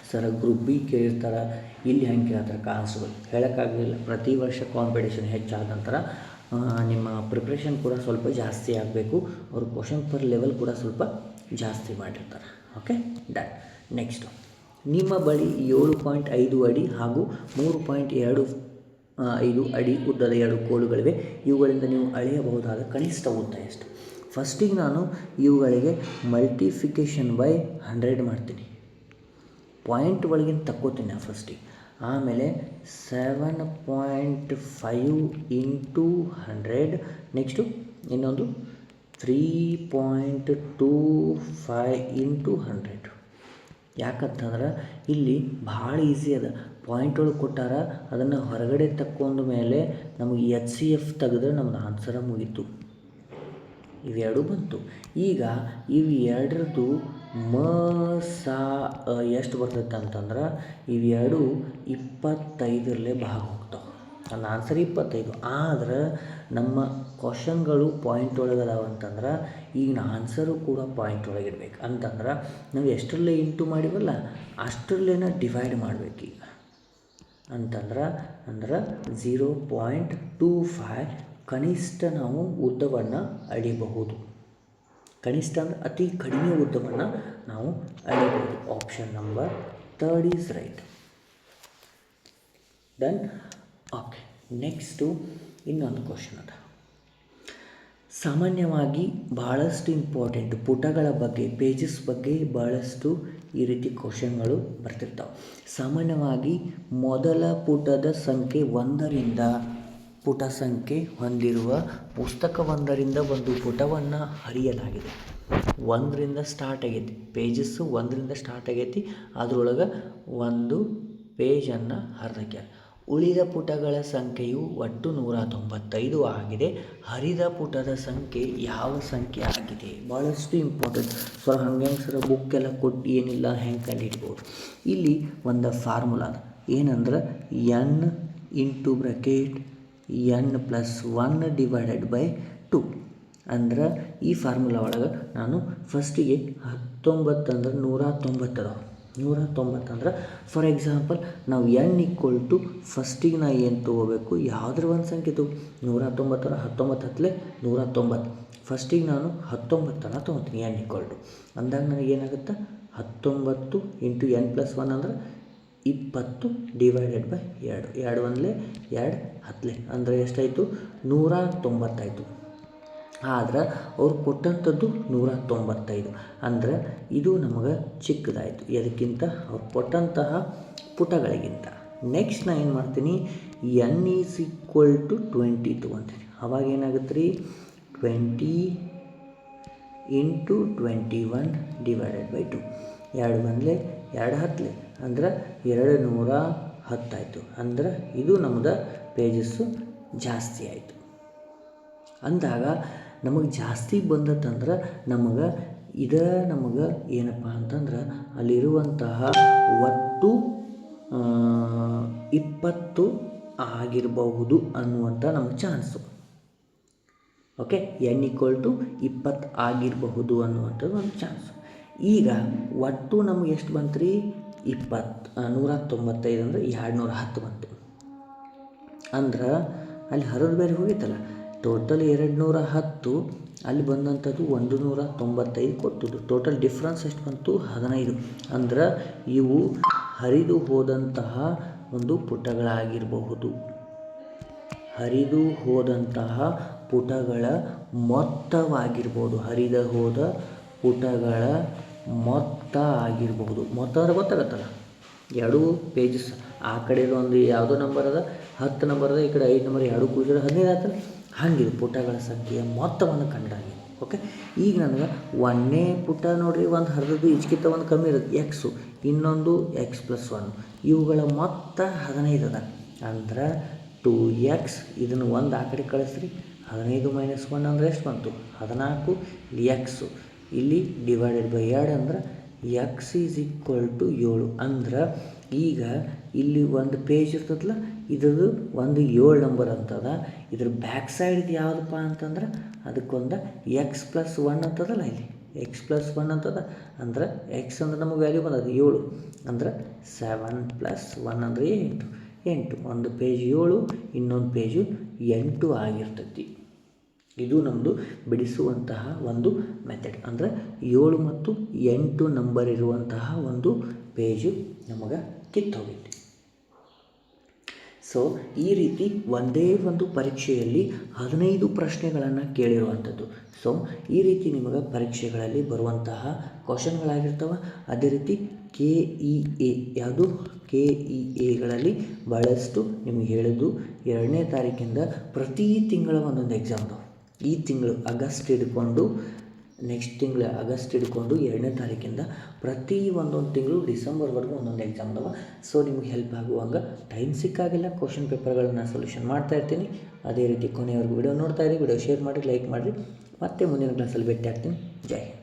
ಸರ್. ಗ್ರೂಪ್ ಬಿ ಕೇಳಿರ್ತಾರೆ, ಇಲ್ಲಿ ಹೆಂಗೆ ಕೇಳ್ತಾರೆ ಕಾನ್ಸ್ಟೇಬಲ್ ಹೇಳೋಕ್ಕಾಗಲಿಲ್ಲ. ಪ್ರತಿ ವರ್ಷ ಕಾಂಪಿಟೇಷನ್ ಹೆಚ್ಚಾದ ನಂತರ ನಿಮ್ಮ ಪ್ರಿಪ್ರೇಷನ್ ಕೂಡ ಸ್ವಲ್ಪ ಜಾಸ್ತಿ ಆಗಬೇಕು. ಅವ್ರ ಕ್ವಶನ್ ಪರ್ ಲೆವೆಲ್ ಕೂಡ ಸ್ವಲ್ಪ ಜಾಸ್ತಿ ಮಾಡಿರ್ತಾರೆ. Okay, done. ನೆಕ್ಸ್ಟು, ನಿಮ್ಮ ಬಳಿ 7.5 ಅಡಿ ಹಾಗೂ 3.2 5 ಅಡಿ ಉದ್ದದ 2 ಕೋಲುಗಳಿವೆ. ಇವುಗಳಿಂದ ನೀವು ಅಳೆಯಬಹುದಾದ ಕನಿಷ್ಠ ಉದ್ದ ಎಷ್ಟು? ಫಸ್ಟಿಗೆ ನಾನು ಇವುಗಳಿಗೆ ಮಲ್ಟಿಫಿಕೇಷನ್ ಬೈ 100 ಮಾಡ್ತೀನಿ. ಪಾಯಿಂಟ್ ಒಳಗಿನ ತಕ್ಕೋತೀನಿ ನಾನು ಫಸ್ಟಿಗೆ. ಆಮೇಲೆ 7.5 ಇಂಟು 100. ನೆಕ್ಸ್ಟು ಇನ್ನೊಂದು 3.25 ಇಂಟು 100. ಯಾಕಂತಂದ್ರೆ ಇಲ್ಲಿ ಭಾಳ ಈಸಿ ಅದ. ಪಾಯಿಂಟ್ ಒಳಗೆ ಕೊಟ್ಟಾರ, ಅದನ್ನು ಹೊರಗಡೆ ತಕ್ಕೊಂಡ ಮೇಲೆ ನಮಗೆ HCF ತೆಗೆದ್ರೆ ನಮ್ದು ಆನ್ಸರ ಮುಗೀತು. ಇವೆರಡು ಬಂತು. ಈಗ ಇವು ಎರಡರದ್ದು ಎಷ್ಟು ಬರ್ತೈತೆ ಅಂತಂದ್ರೆ ಇವೆರಡು 25ರಲ್ಲೇ ಭಾಗ ಹೋಗ್ತಾವೆ. ನನ್ನ ಆನ್ಸರ್ 25. ಆದ್ರೆ ನಮ್ಮ ಕ್ವಶನ್ಗಳು ಪಾಯಿಂಟ್ ಒಳಗೆ ಅದಾವ ಅಂತಂದ್ರೆ ಈಗ ಆನ್ಸರು ಕೂಡ ಪಾಯಿಂಟ್ ಒಳಗೆ ಇಡ್ಬೇಕು. ಅಂತಂದ್ರೆ ನಾವು ಎಷ್ಟರಲ್ಲೇ ಇಂಟು ಮಾಡಿವಲ್ಲ ಅಷ್ಟರಲ್ಲೇನ ಡಿವೈಡ್ ಮಾಡಬೇಕು. ಈಗ ಅಂತಂದ್ರೆ 0.25 ಕನಿಷ್ಠ ನಾವು ಉದ್ದವನ್ನು ಅಳಿಬಹುದು. ಕನಿಷ್ಠ ಅಂದರೆ ಅತಿ ಕಡಿಮೆ ಉದ್ದವನ್ನು ನಾವು ಅಳಿಬಹುದು. Option number 3 is right. Done. Okay, next ಇನ್ನೊಂದು ಕ್ವಶನ್ ಅದ. ಸಾಮಾನ್ಯವಾಗಿ ಭಾಳಷ್ಟು ಇಂಪಾರ್ಟೆಂಟ್ ಪುಟಗಳ ಬಗ್ಗೆ, ಪೇಜಸ್ ಬಗ್ಗೆ ಭಾಳಷ್ಟು ಈ ರೀತಿ ಕ್ವಶನ್ಗಳು ಬರ್ತಿರ್ತಾವೆ. ಸಾಮಾನ್ಯವಾಗಿ ಮೊದಲ ಪುಟದ ಸಂಖ್ಯೆ 1ರಿಂದ ಪುಟ ಸಂಖ್ಯೆ ಹೊಂದಿರುವ ಪುಸ್ತಕವೊಂದರಿಂದ ಒಂದು ಪುಟವನ್ನು ಹರಿಯಲಾಗಿದೆ. 1ರಿಂದ ಸ್ಟಾರ್ಟ್ ಆಗೈತಿ, ಪೇಜಸ್ಸು 1ರಿಂದ ಸ್ಟಾರ್ಟ್ ಆಗೈತಿ, ಅದರೊಳಗೆ ಒಂದು ಪೇಜನ್ನು ಹರಿದಾಕ್ಯಾರ. ಉಳಿದ ಪುಟಗಳ ಸಂಖ್ಯೆಯು ಒಟ್ಟು 195 ಆಗಿದೆ. ಹರಿದ ಪುಟದ ಸಂಖ್ಯೆ ಯಾವ ಸಂಖ್ಯೆ ಆಗಿದೆ? ಭಾಳಷ್ಟು ಇಂಪಾರ್ಟೆಂಟ್. ಹಂಗೆ ಸರ್ ಬುಕ್ಕೆಲ್ಲ ಕೊಟ್ಟು ಏನಿಲ್ಲ, ಹೆಂಗೆ ಕಂಡು ಹಿಡ್ಬೋದು? ಇಲ್ಲಿ ಒಂದು ಫಾರ್ಮುಲಾ ಅದ. ಏನಂದ್ರೆ n into bracket n+1 divided by 2. ಅಂದ್ರೆ ಈ ಫಾರ್ಮುಲಾ ಒಳಗೆ ನಾನು ಫಸ್ಟಿಗೆ 19 ಅಂದ್ರೆ 190 ಅದಾವೆ. 190 ಅಂದ್ರೆ ಫಾರ್ ಎಕ್ಸಾಂಪಲ್ ನಾವು n ಫಸ್ಟಿಗೆ ನಾ ಏನು ತೊಗೋಬೇಕು? ಯಾವುದ್ರ ಒಂದು ಸಂಖ್ಯೆ 190 19 190. ಫಸ್ಟಿಗೆ ನಾನು 19 ತೊಗೊತೀನಿ. n ಅಂದಾಗ ನನಗೆ ಏನಾಗುತ್ತೆ? 19 ಇಂಟು n+1 ಅಂದ್ರೆ 20 ಡಿವೈಡೆಡ್ ಬೈ 2. 2 1 2 10 ಅಂದರೆ ಎಷ್ಟಾಯಿತು? 190 ಆಯಿತು. ಆದ್ರೆ ಅವ್ರು ಕೊಟ್ಟಂಥದ್ದು 195. ಅಂದ್ರೆ ಇದು ನಮಗೆ ಚಿಕ್ಕದಾಯಿತು. ಎದಕ್ಕಿಂತ? ಅವ್ರು ಕೊಟ್ಟಂತಹ ಪುಟಗಳಿಗಿಂತ. ನೆಕ್ಸ್ಟ್ ನಾನು ಏನು ಮಾಡ್ತೀನಿ? n ಈಸ್ ಈಕ್ವಲ್ ಟು 20 ತೊಗೊತೀನಿ. ಅವಾಗ ಏನಾಗುತ್ತೆ ರೀ? 20 ಇಂಟು 21 ಡಿವೈಡೆಡ್ ಬೈ 2. 2 1 2 10 ಅಂದ್ರೆ 210 ಆಯಿತು. ಅಂದ್ರೆ ಇದು ನಮ್ಮದು ಪೇಜಸ್ಸು ಜಾಸ್ತಿ ಆಯಿತು. ಅಂದಾಗ ನಮಗೆ ಜಾಸ್ತಿ ಬಂದತ್ತಂದ್ರೆ ನಮಗೆ ಏನಪ್ಪ ಅಂತಂದ್ರೆ ಅಲ್ಲಿರುವಂತಹ ಒಟ್ಟು 20 ಆಗಿರಬಹುದು ಅನ್ನುವಂಥ ನಮಗೆ ಚಾನ್ಸು. ಓಕೆ, n = 20 ಆಗಿರಬಹುದು ಅನ್ನುವಂಥದ್ದು ಒಂದು ಚಾನ್ಸು. ಈಗ ಒಟ್ಟು ನಮಗೆ ಎಷ್ಟು ಬಂತು ರೀ? 195 ಅಂದರೆ 210 ಬಂತು. ಅಂದ್ರೆ ಅಲ್ಲಿ ಹರಿದು ಬೇರೆ ಹೋಗಿತ್ತಲ್ಲ, ಟೋಟಲ್ 210, ಅಲ್ಲಿ ಬಂದಂಥದ್ದು 195 ಕೊಟ್ಟದ್ದು. ಟೋಟಲ್ ಡಿಫ್ರೆನ್ಸ್ ಎಷ್ಟು ಬಂತು? 15. ಅಂದ್ರೆ ಇವು ಹರಿದು ಹೋದಂತಹ ಒಂದು ಪುಟಗಳಾಗಿರಬಹುದು. ಹರಿದು ಹೋದಂತಹ ಪುಟಗಳ ಮೊತ್ತವಾಗಿರ್ಬೋದು. ಹರಿದು ಹೋದ ಪುಟಗಳ ಮೊತ್ತ ಆಗಿರಬಹುದು. ಮೊತ್ತ ಅಂದರೆ ಗೊತ್ತಾಗತ್ತಲ್ಲ, 2 ಪೇಜಸ್ ಆ ಕಡೆ ಒಂದು ಯಾವುದೋ ನಂಬರ್ ಅದ, 10 ನಂಬರ್ ಅದ, ಈ ಕಡೆ 5 ನಂಬರ್, 2 ಕೂಡಿಸಿದ್ರೆ 15 ಆಯ್ತಲ್ಲ. ಹಾಗಿದೆ ಪುಟಗಳ ಸಂಖ್ಯೆಯ ಮೊತ್ತವನ್ನು ಕಂಡಾಗಿ. ಓಕೆ, ಈಗ ನನಗೆ 1ನೇ ಪುಟ ನೋಡಿರಿ, ಒಂದು ಹರಿದದ್ದು ಈಚೆಗಿಂತ ಒಂದು ಕಮ್ಮಿ ಇರುತ್ತೆ ಎಕ್ಸು, ಇನ್ನೊಂದು x+1. ಇವುಗಳ ಮೊತ್ತ 15 ಅದ. ಅಂದ್ರೆ 2x. ಇದನ್ನು 1 ಆ ಕಡೆ ಕಳಿಸ್ರಿ. 15 - 1 ಅಂದರೆ ಎಷ್ಟು ಬಂತು? 14. ಎಕ್ಸು ಇಲ್ಲಿ ಡಿವೈಡೆಡ್ ಬೈ 2 ಅಂದ್ರೆ x ಈಸ್ ಈಕ್ವಲ್ ಟು 7. ಅಂದ್ರೆ ಈಗ ಇಲ್ಲಿ ಒಂದು ಪೇಜ್ ಇರ್ತದಲ್ಲ, ಇದ್ರದ್ದು ಒಂದು 7 ನಂಬರ್ ಅಂತದ. ಇದ್ರ ಬ್ಯಾಕ್ ಸೈಡ್ದು ಯಾವುದಪ್ಪ ಅಂತಂದ್ರೆ ಅದಕ್ಕೊಂದು x+1 ಅಂತದಲ್ಲ, ಇಲ್ಲಿ x+1 ಅಂತದ. ಅಂದ್ರೆ x ಅಂದ್ರೆ ನಮಗೆ ವ್ಯಾಲ್ಯೂ ಬಂದದ್ದು 7. ಅಂದ್ರೆ 7+1 ಅಂದರೆ 8. ಒಂದು ಪೇಜ್ 7, ಇನ್ನೊಂದು ಪೇಜು 8 ಆಗಿರ್ತೈತಿ. ಇದು ನಮ್ಮದು ಬಿಡಿಸುವಂತಹ ಒಂದು ಮೆಥಡ್. ಅಂದರೆ 7 ಮತ್ತು 8 ನಂಬರ್ ಇರುವಂತಹ ಒಂದು ಪೇಜು ನಮಗೆ ಕಿತ್ತೋಗೈತಿ. ಸೊ ಈ ರೀತಿ ಒಂದೇ ಒಂದು ಪರೀಕ್ಷೆಯಲ್ಲಿ 15 ಪ್ರಶ್ನೆಗಳನ್ನು ಕೇಳಿರುವಂಥದ್ದು. ಸೊ ಈ ರೀತಿ ನಿಮಗೆ ಪರೀಕ್ಷೆಗಳಲ್ಲಿ ಬರುವಂತಹ ಕ್ವಶನ್ಗಳಾಗಿರ್ತವೆ. ಅದೇ ರೀತಿ KEA ಯಾವುದು KEAಗಳಲ್ಲಿ ಭಾಳಷ್ಟು ನಿಮಗೆ ಹೇಳಿದ್ದು 2ನೇ ತಾರೀಕಿಂದ ಪ್ರತಿ ತಿಂಗಳ ಒಂದೊಂದು ಎಕ್ಸಾಮ್ ಅದಾವೆ. ಈ ತಿಂಗಳು ಆಗಸ್ಟ್ ಹಿಡ್ಕೊಂಡು ನೆಕ್ಸ್ಟ್ ತಿಂಗಳು ಆಗಸ್ಟ್ ಹಿಡ್ಕೊಂಡು 2ನೇ ತಾರೀಕಿಂದ ಪ್ರತಿ ಒಂದೊಂದು ತಿಂಗಳು ಡಿಸೆಂಬರ್ವರೆಗೂ ಒಂದೊಂದು ಎಕ್ಸಾಮ್ ಅದಾವೆ. ಸೊ ನಿಮಗೆ ಹೆಲ್ಪ್ ಆಗುವಂಗೆ ಟೈಮ್ ಸಿಕ್ಕಾಗೆಲ್ಲ ಕ್ವಶನ್ ಪೇಪರ್ಗಳನ್ನ ಸೊಲ್ಯೂಷನ್ ಮಾಡ್ತಾ ಇರ್ತೀನಿ. ಅದೇ ರೀತಿ ಕೊನೆಯವರೆಗೂ ವಿಡಿಯೋ ನೋಡ್ತಾ ಇರಿ, ವಿಡಿಯೋ ಶೇರ್ ಮಾಡಿ, ಲೈಕ್ ಮಾಡಿರಿ. ಮತ್ತೆ ಮುಂದಿನ ಕ್ಲಾಸಲ್ಲಿ ಭೇಟಿ ಆಗ್ತೀನಿ. ಜೈ ಹಿಂದ್.